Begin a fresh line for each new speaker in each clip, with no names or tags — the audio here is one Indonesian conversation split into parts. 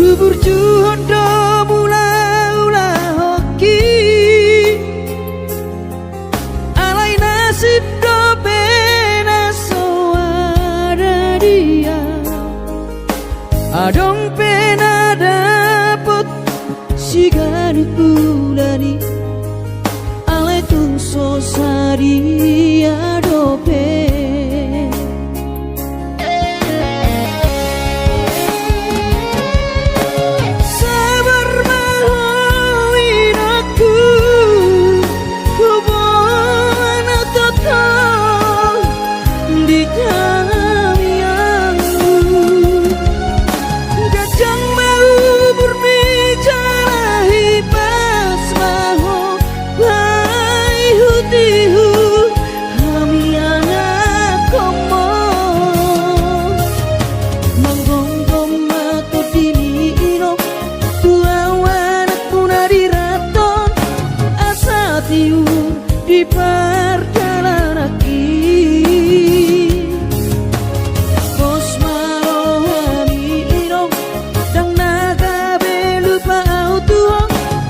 bubur juhondo mula-ula hoki alai nasib do pena soara dia adong pena dapet si garu bulani alai tung sosari adope di perjalanan bos marohani irong dang naga belupa auto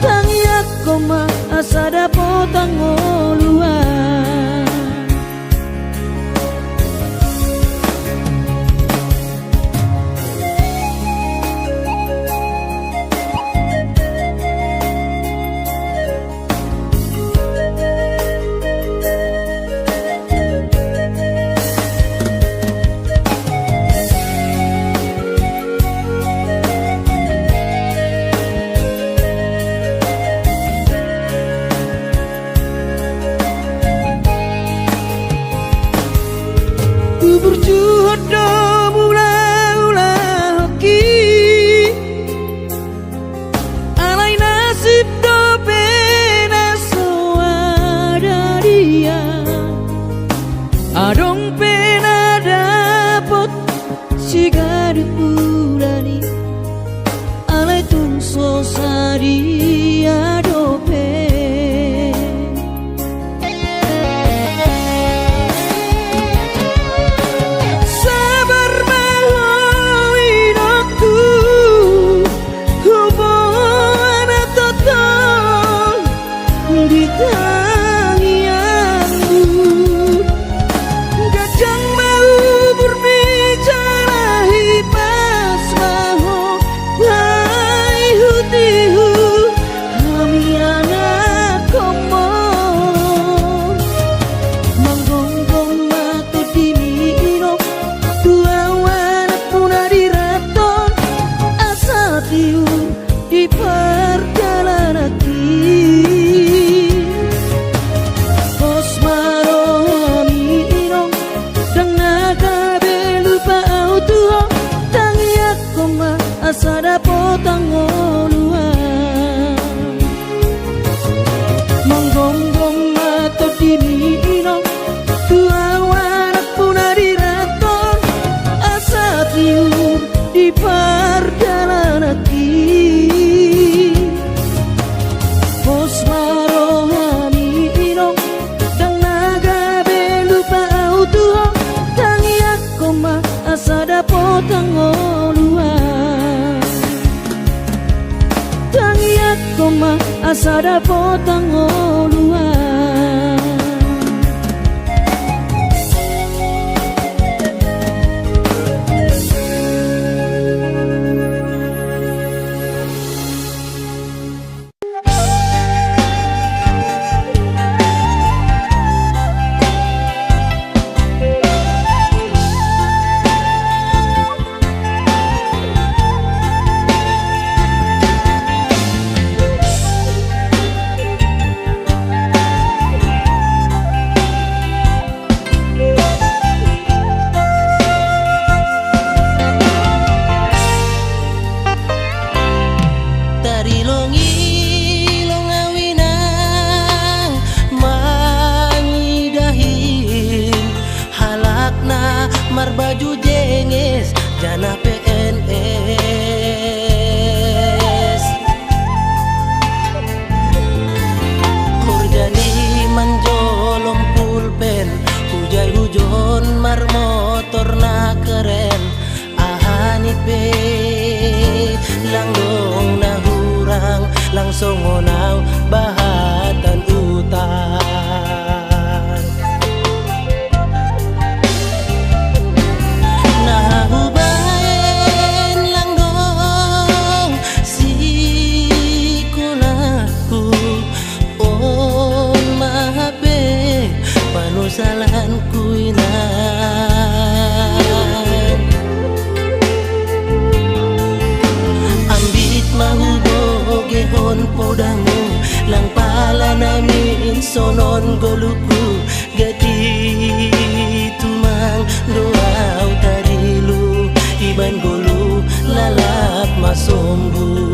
tang yak koma asada potang oluan bubur juhondo mula-ula hoki alai nasib do pena soada dia adong pena dapot si garu bulani alai tung sosari adope di perjalanan bos marohani irong dang naga belupa auto tang yak koma asada potang oluan monggonggong mato dini irong tua warak punari raton asa tiur di perjalanan bos marohani irong dang naga belupa auto tang yak koma asada potang oluan tang yak koma asada potang oluan
songonaw bahatan utang nahubayan lang dong si kunaku on mahape panusalan kuinan ambit mahubogehon podamu lang pala namin sonon goluku gati tumang doaw tarilu iban golu lalap masombu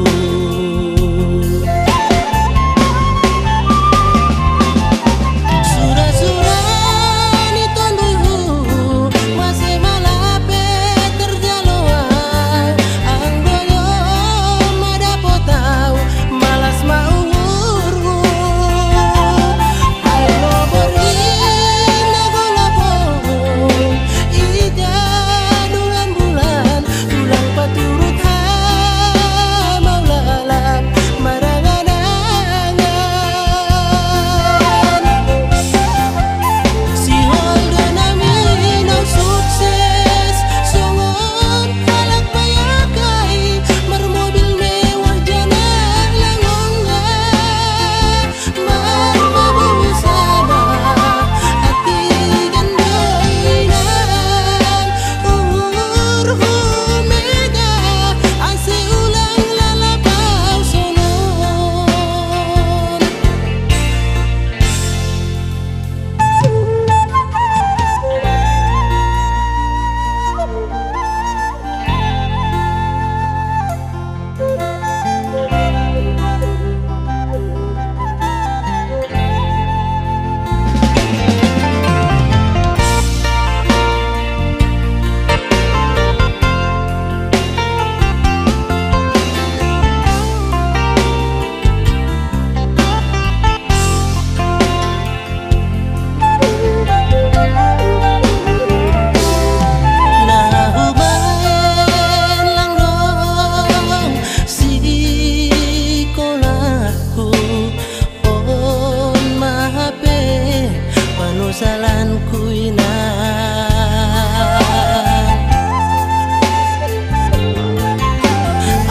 salan kuinan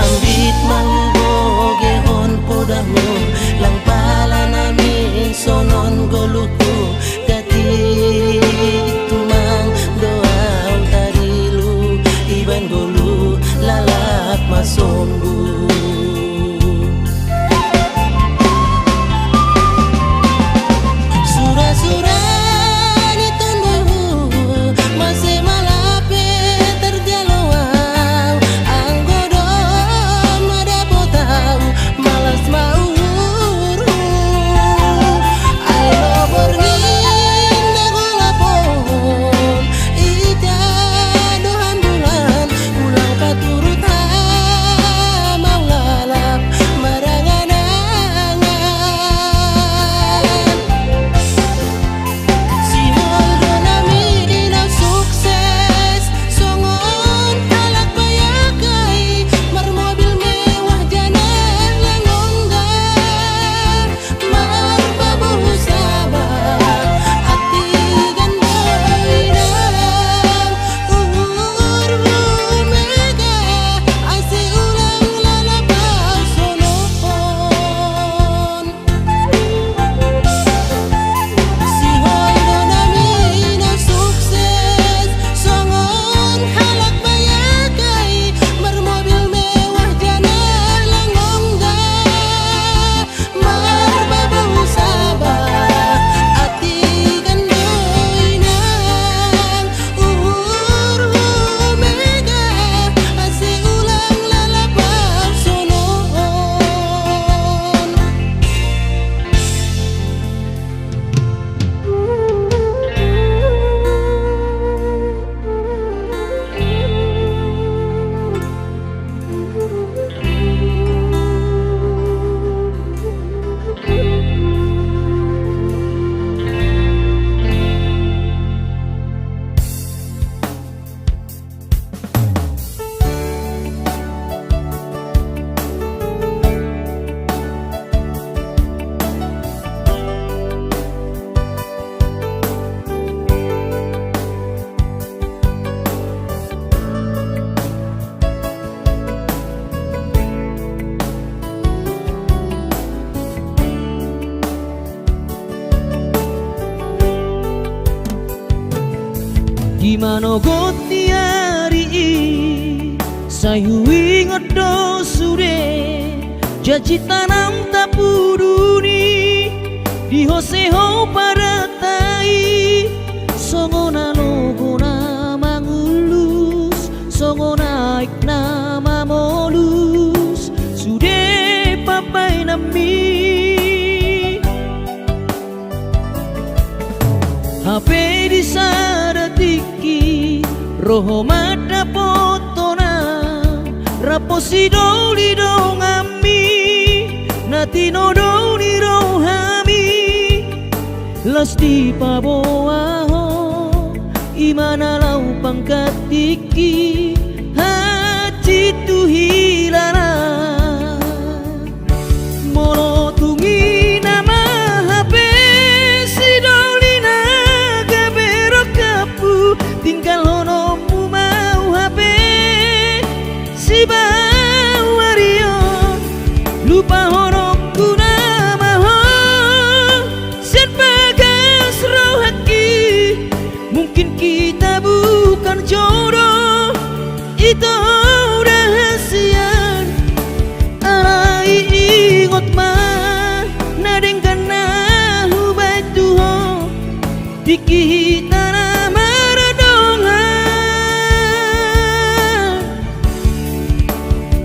ambit mahubogehon podamu lang pala namin sonon goluku gati tumang doaw tarilu iban golu lalap masombu
Imano gotiari sayui ngodo sure janji tanam tapuduni di hoseho paratai songona logona mangulus songona iknama molus sude papai nami HP di sadatiki roho mata potona raposi doli dongami natino doli rohami lasti paboaho imana lau pangkatiki haji tuhilana molo tungi nama HP si dolina gabero kapu tinggal honomu mau HP si bawario lupa honokku nama ho sen bagas rohaki mungkin kita bukan jodoh itu rahasian arai ingot mah nadengkan nahu batuho dikita nama redongan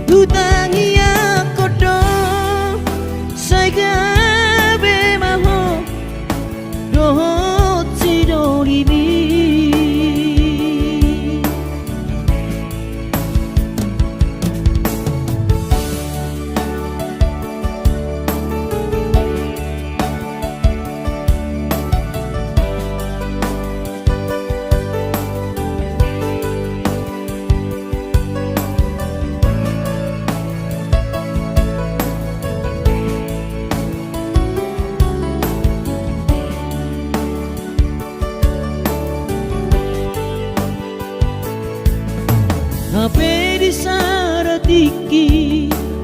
hutangi aku dong saya gabe maho dohot si dolibi HP di sadatiki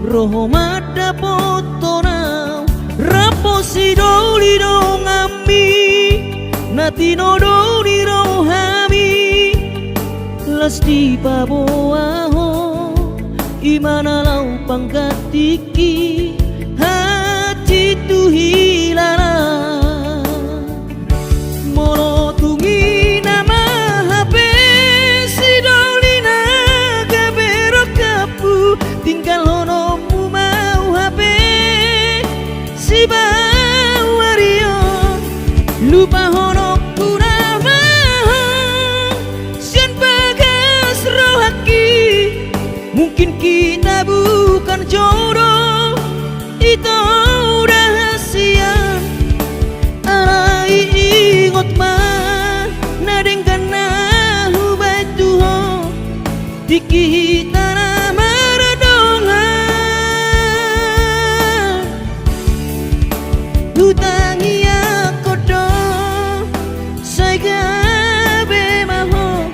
roho mata potona raposi doli dongami natino doli rohami lasti paboaho imana lau pangkatiki haji tuhilana molo tungi nama HP si dolina gabero kapu tinggal honomu mau HP si bawario lupa honokku nama sen bagas rohaki mungkin kita bukan jodoh itu rahasian arai ingot mah nadengkan nahu batuho dikita nama redongan hutangi aku dong saya gabe maho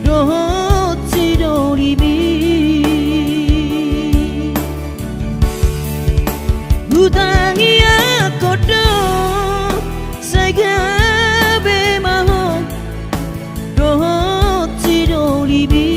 dohot si dolibi hutangi aku dong saya gabe maho dohot si dolibi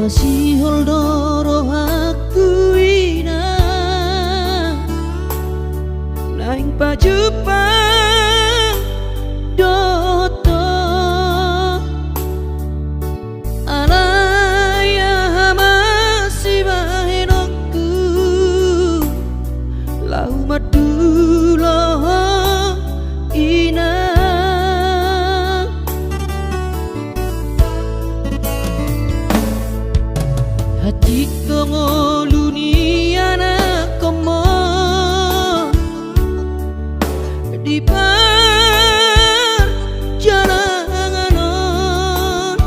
masih holdoro aku ina naing pajupang doto alaya masih bahenokku lau madulo ina hati kongoluni anak komo di perjalanan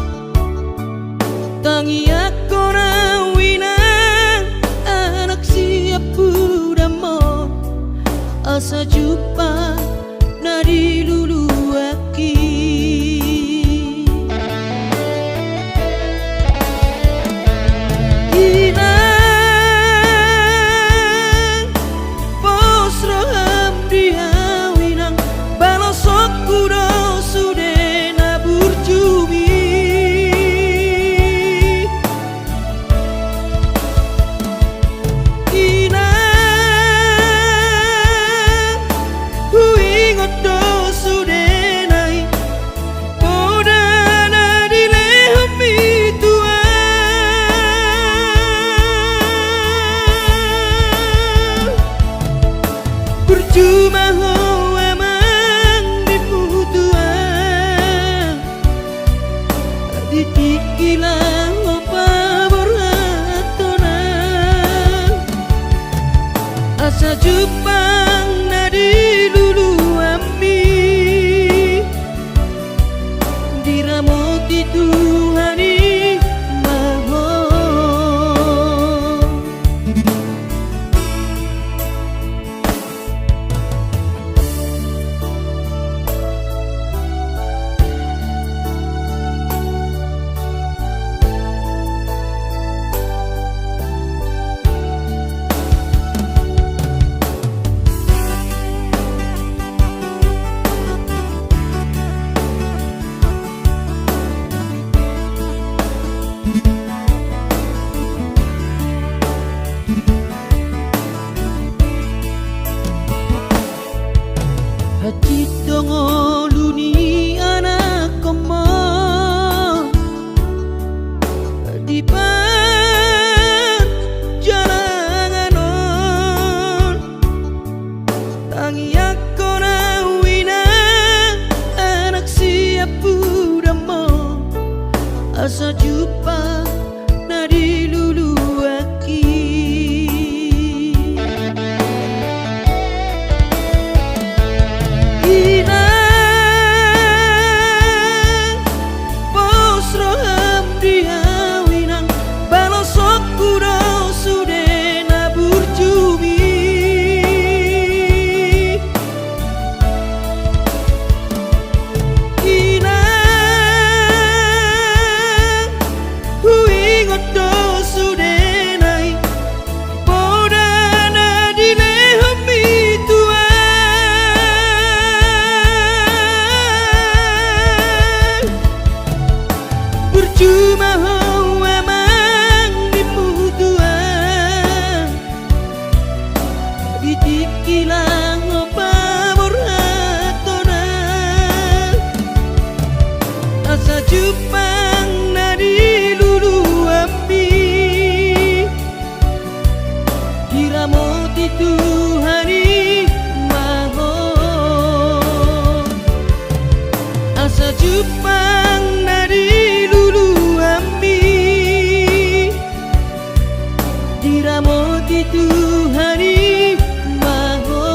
tangi aku nawinang anak siap budamo asa jumpa nadi lulu aki cuma ho emang diputuan ditikilang opa beratona asa jupang nadi lulu ami diramoti Tuhani maho hati dongoluni anak komo di perjalanan tangi aku nawina anak siap budamo asa jumpa nadi lulu aki cuma ho emang diputuan ditikilang opa beratona asa jupang nadi lulu ami diramoti Tuhani maho asa jupang nadi diramoti Tuhani maho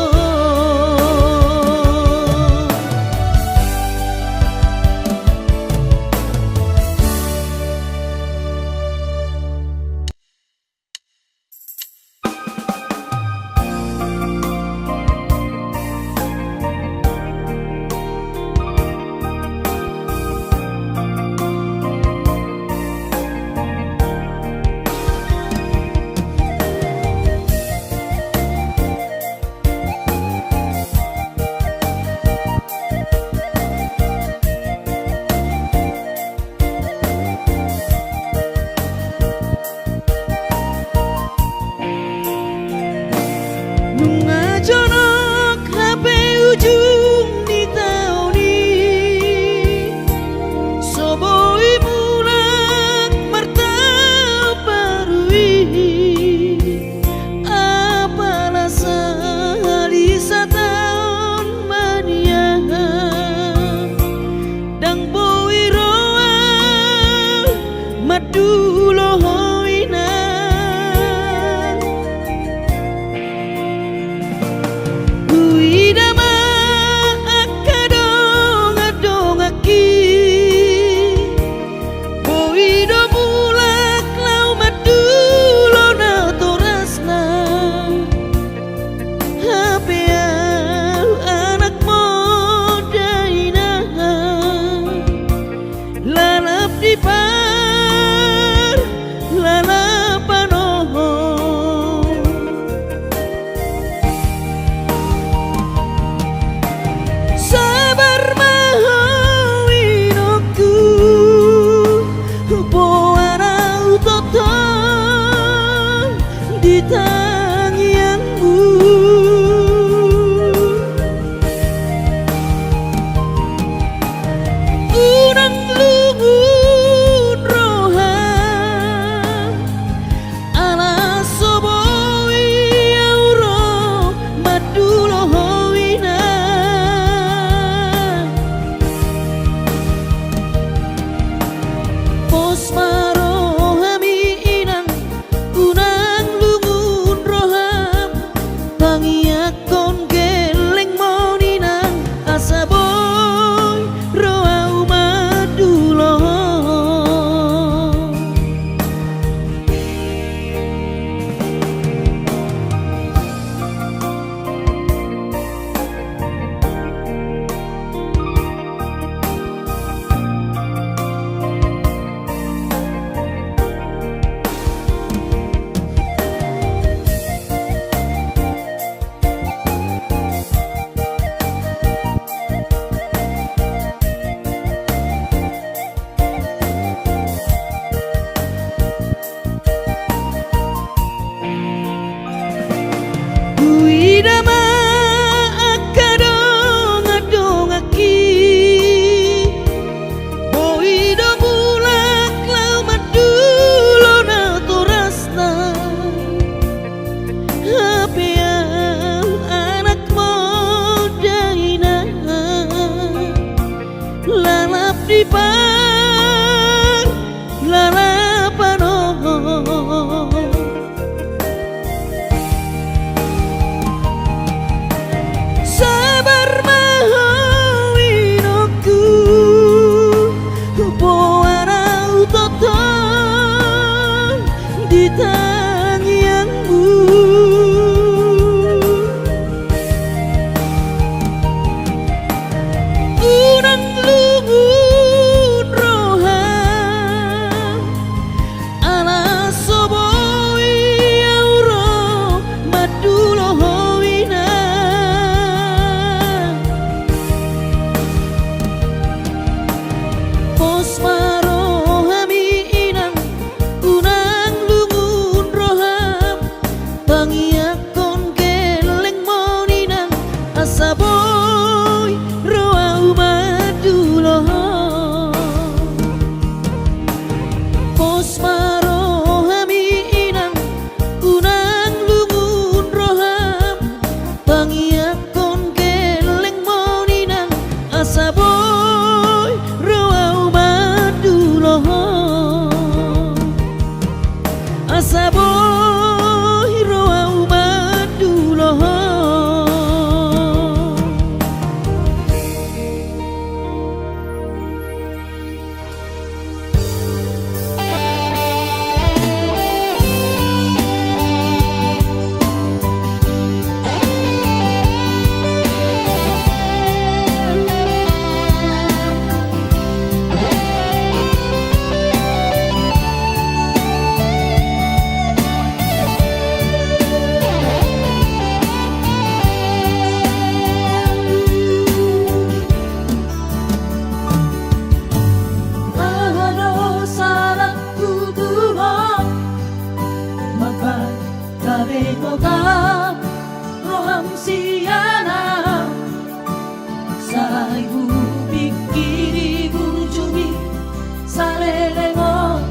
dipan lalapano sabar mahawinoku poara utoton di tangianmu unang lumun roham ala soboi auro madulohowina pos marohami inang unang lumun roham pangiakon keleng moninang asaboy roau maduloho pos marohami inang unang lumun roham pangiakon keleng moninang asaboy roau maduloho asaboy roau maduloho Ahado sarang kudulo magpagtabi ko ka roham siyana sa ibubig kinibujumi sa lelengon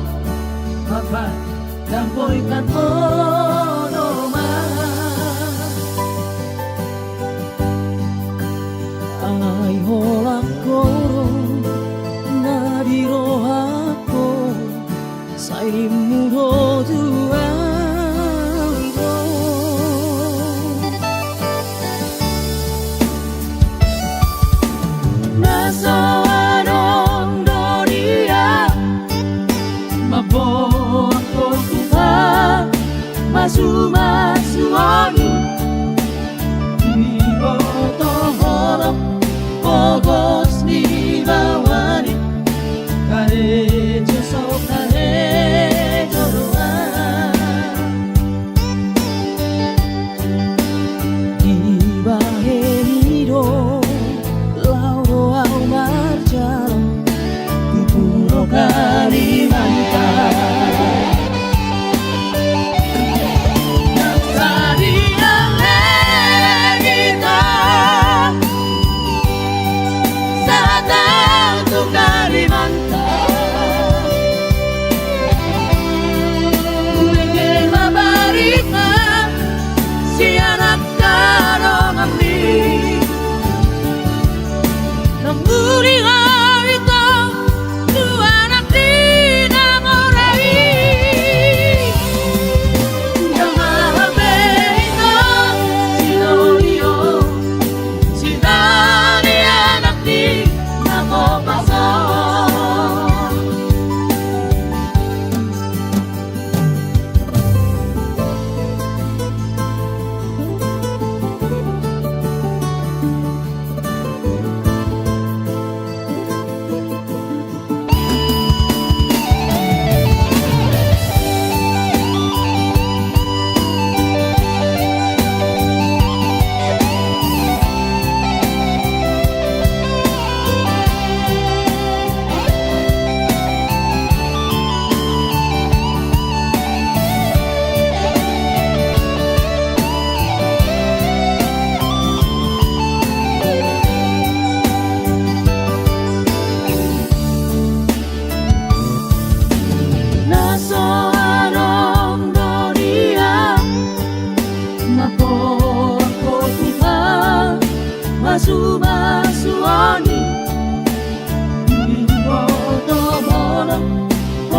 magpagdampoy kat mo ay holang korong nadirohako sa imuro duago naso anong doria mabuhat ko kita masumasuami Ibotoholok Pogos ni bawani Karejo so karejo doang Di bahenido Lauro au marjalo Di pulau Kalimantan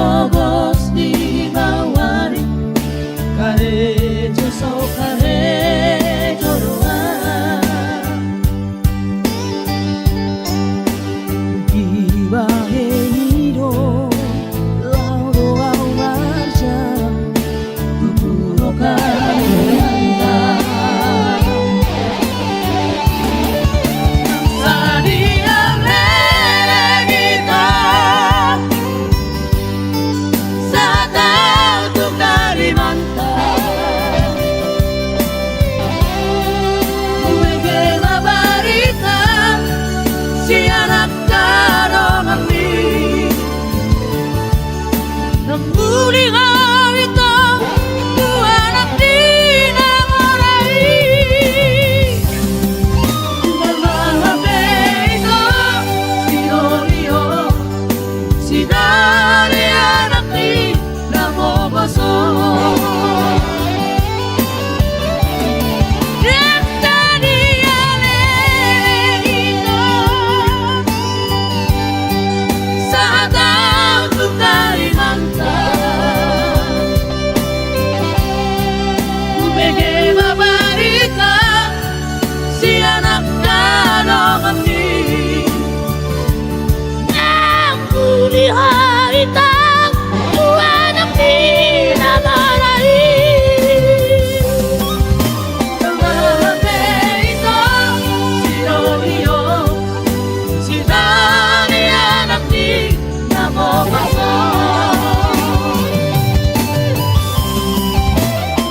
Pogos di mawari Karejo so karejo doa Gibahe hiro Lauro au marcha Tupuro kayanda Sadia legita Satau tu Kalimantan Uwege mabarita Si anak karongan ni Nambuli ngawito Tu anak di namorai Mga beito Si Dorio Si Dari anak ni Namobaso Haritang buwan ang pinamarai Mga beito Si Romeo Si Dani anak ni Namobaso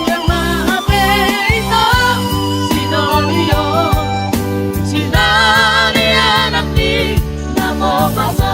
Mga beito Si Romeo Si Dani anak ni Namobaso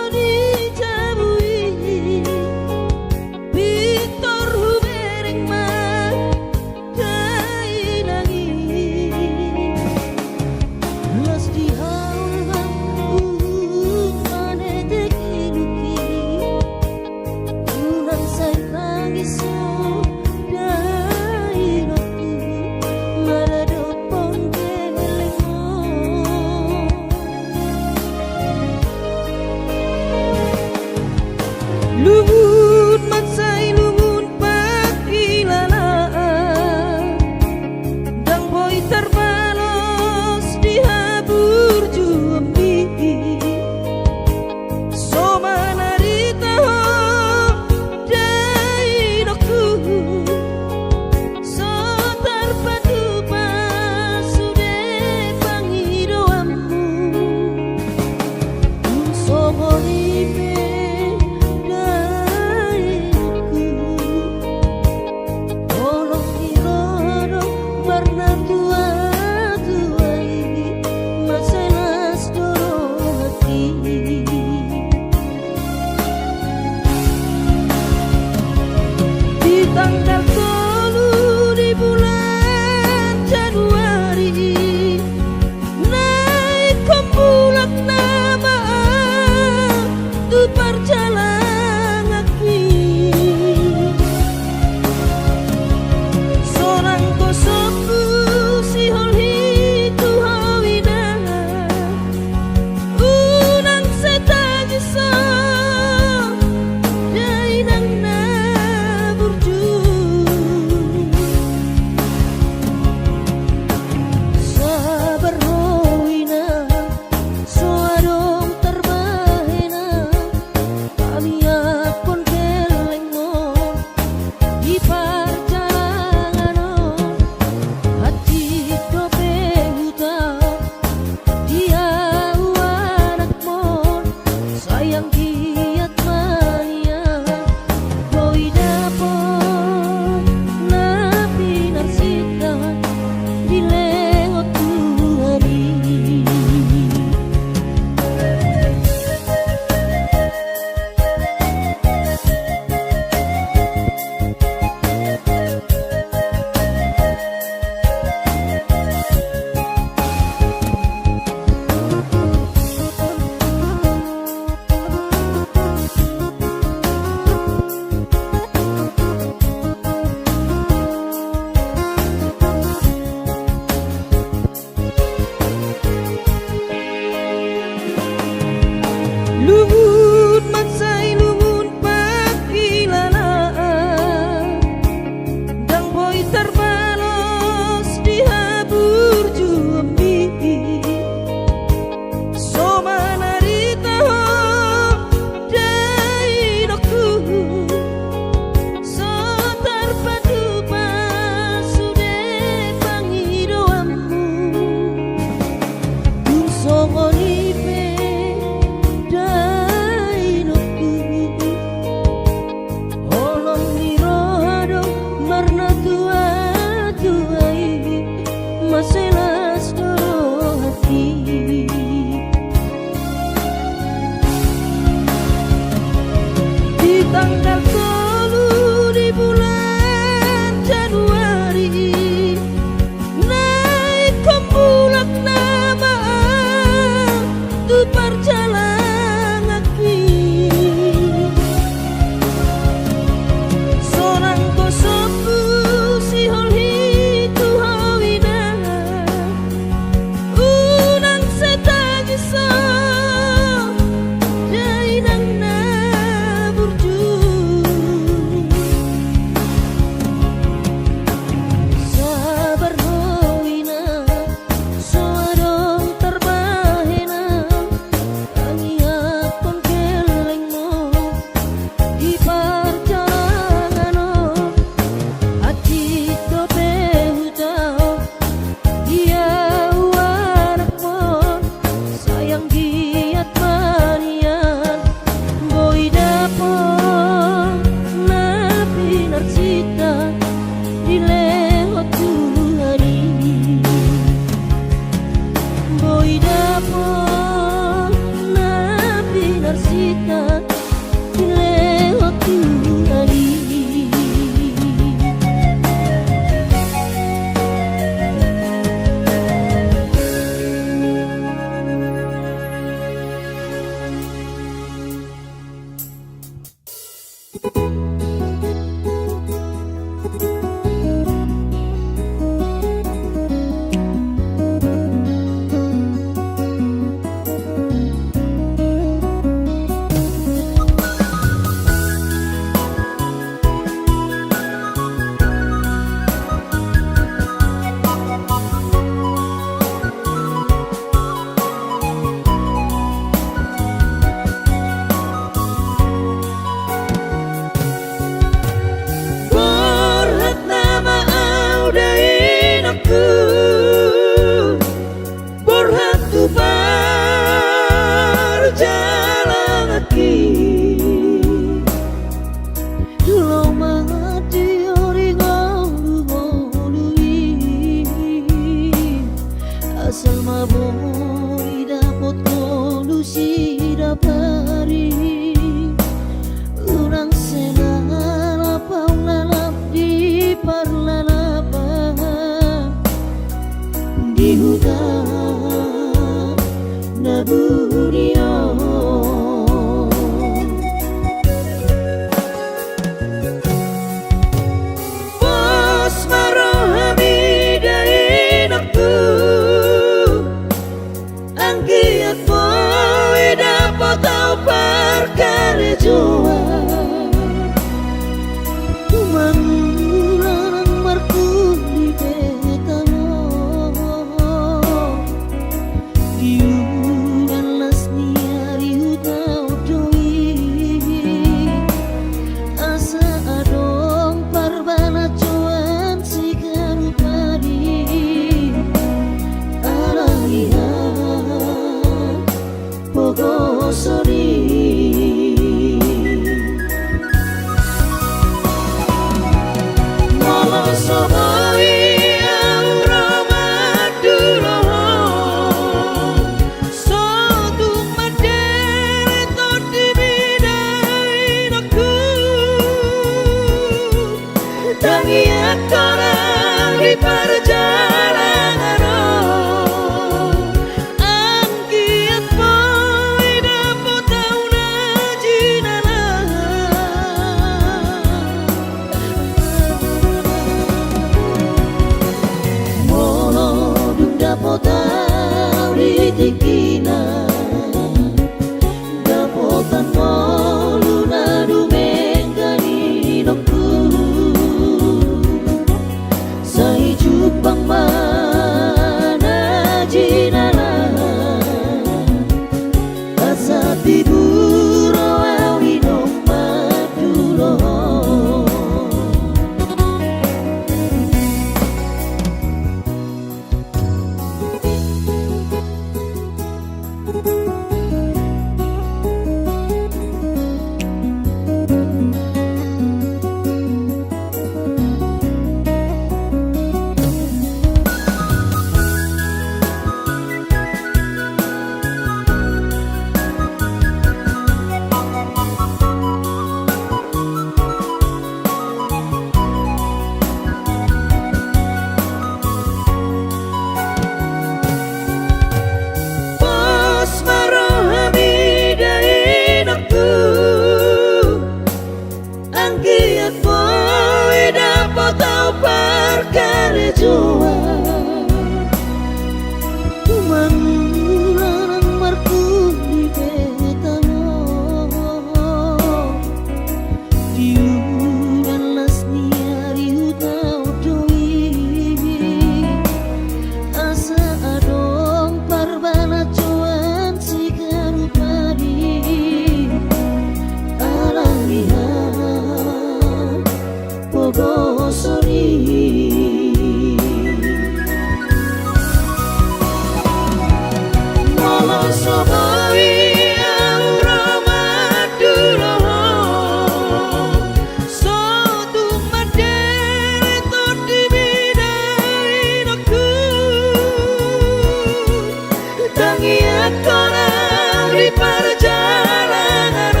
Hangiat korang di perjalanan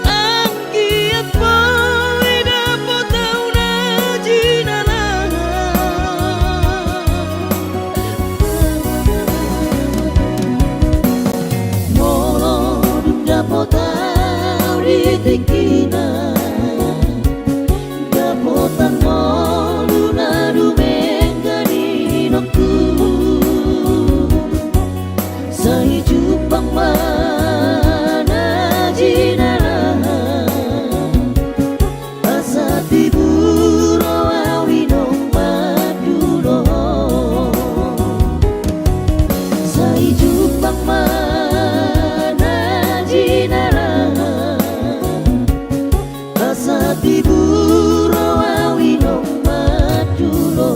Anggiat boy dapat tahu najinana Molo dapat tahu ditikina Dapotan molu nadu mengani nokku Sai jupang mana jinana Asa tiburo awinong madulo Sai jupang mana jinana Asa tiburo awinong madulo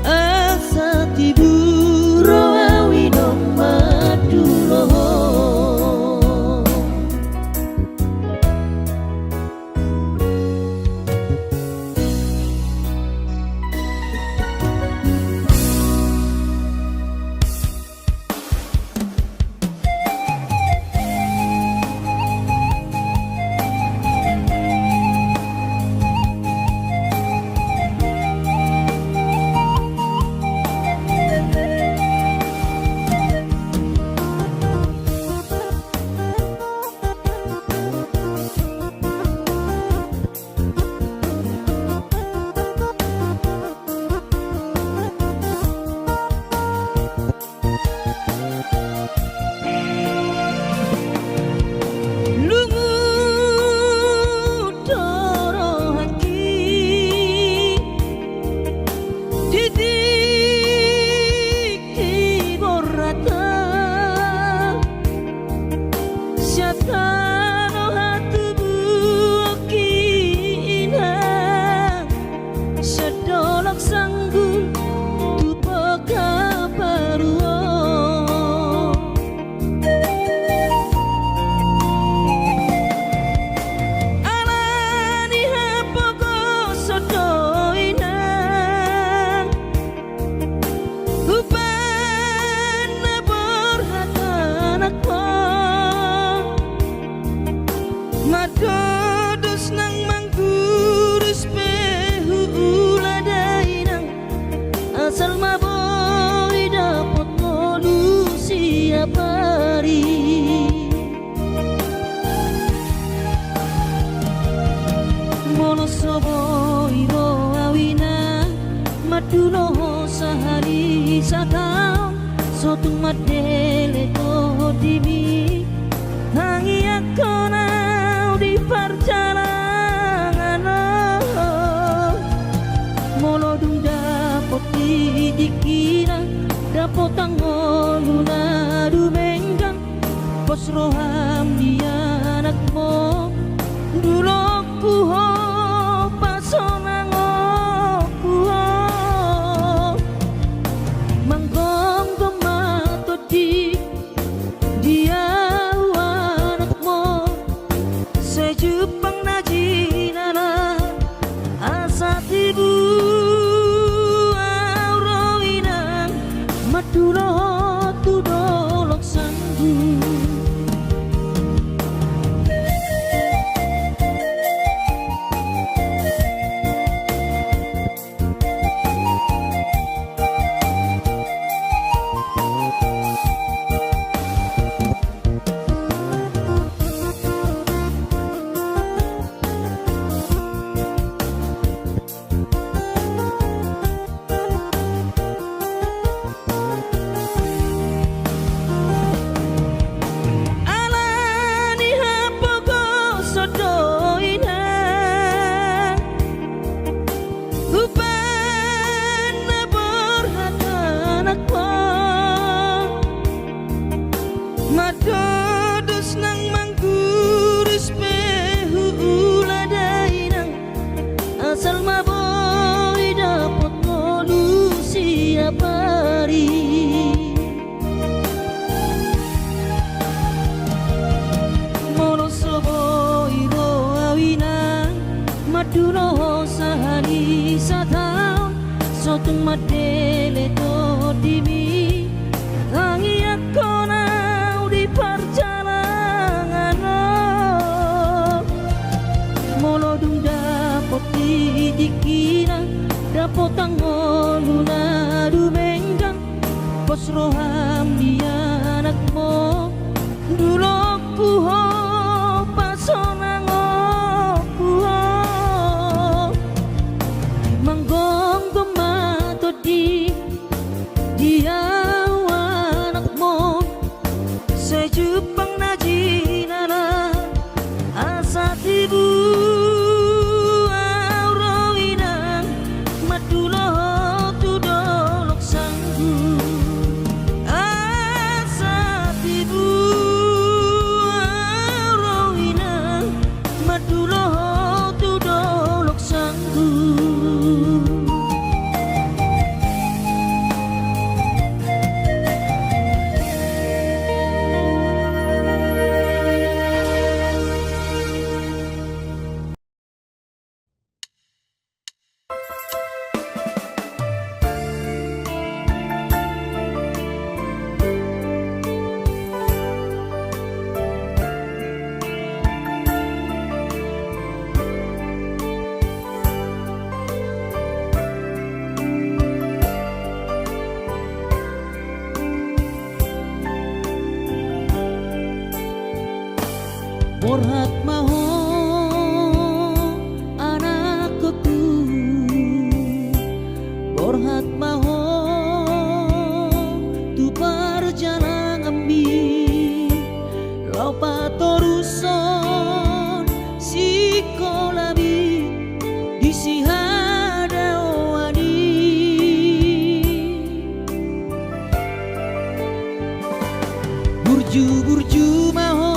Asa tiburo awinong madulo Madodos nang manggurus pehu uladainang Asal maboy dapat ngolu siap hari Mono soboy ro awina Madulo sahari satang Sotung madele to dimi Hangiat konau di perjalanan Molodung dapot dikira Dapot tanggol nadu menggang Pos roham di anakmu Dulokku ho pasonangoku ho Manggong tomato di dia Sejupang najinana asa tibu aurawinang madulo tudolok sanggu Madodos nang manggurus pehu uladainang Asal maboy dapat ngolu siap hari Mono soboy ro awinang Madulo sahari satang Sotung madele to Bos roham dia anakmu dulok puho pasonango puho manggong tomato di dia anakmu sejupang najinara asa tibu aurowinan madulo tudolok sanggu asa tibu aurowinan madulo tudolok sanggu. Borhat maho anakku, borhat maho tu perjalanan ambi lau patoruson si kolabi di si hada wadi burju maho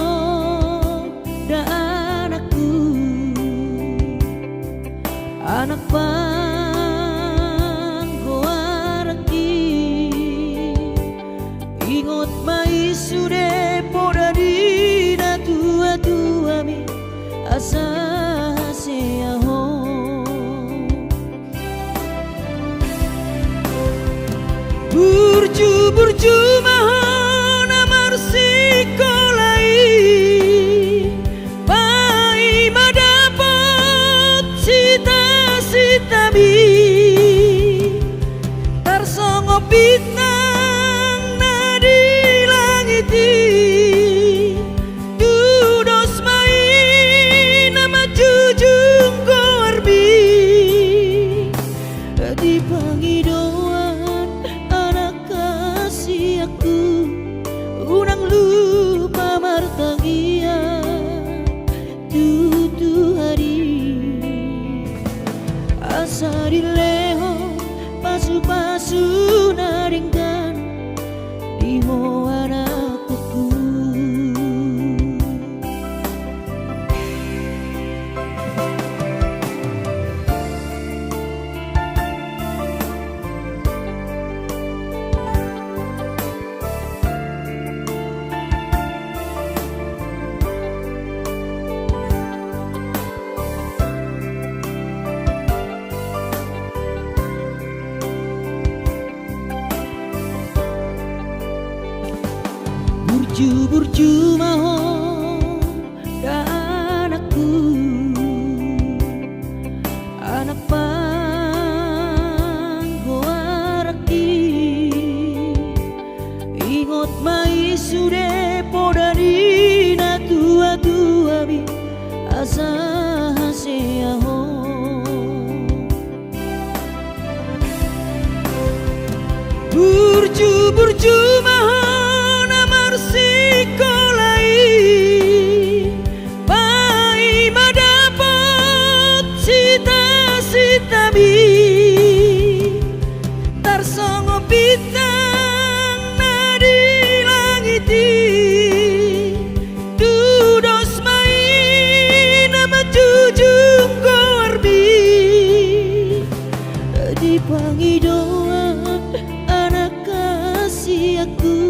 anak panggoaraki ingot mai sude poda dina tua mi asa seaho burju mahon amar sikolai tarsongo bintang nadi langiti dudos main nama jujung korbi di pangidauan anak kasih aku unang lupa martagia tutu hari asarileho pasu-pasu naringkan di anakku. Burju maho anakku, anak panggoaraki ingot mai sude poda dina tua bi asa seaho burju maho sikolai pai madapot sita bi tarsongo bintang nadi langiti dudos main nama jujung korbi di pangidauan anak kasih aku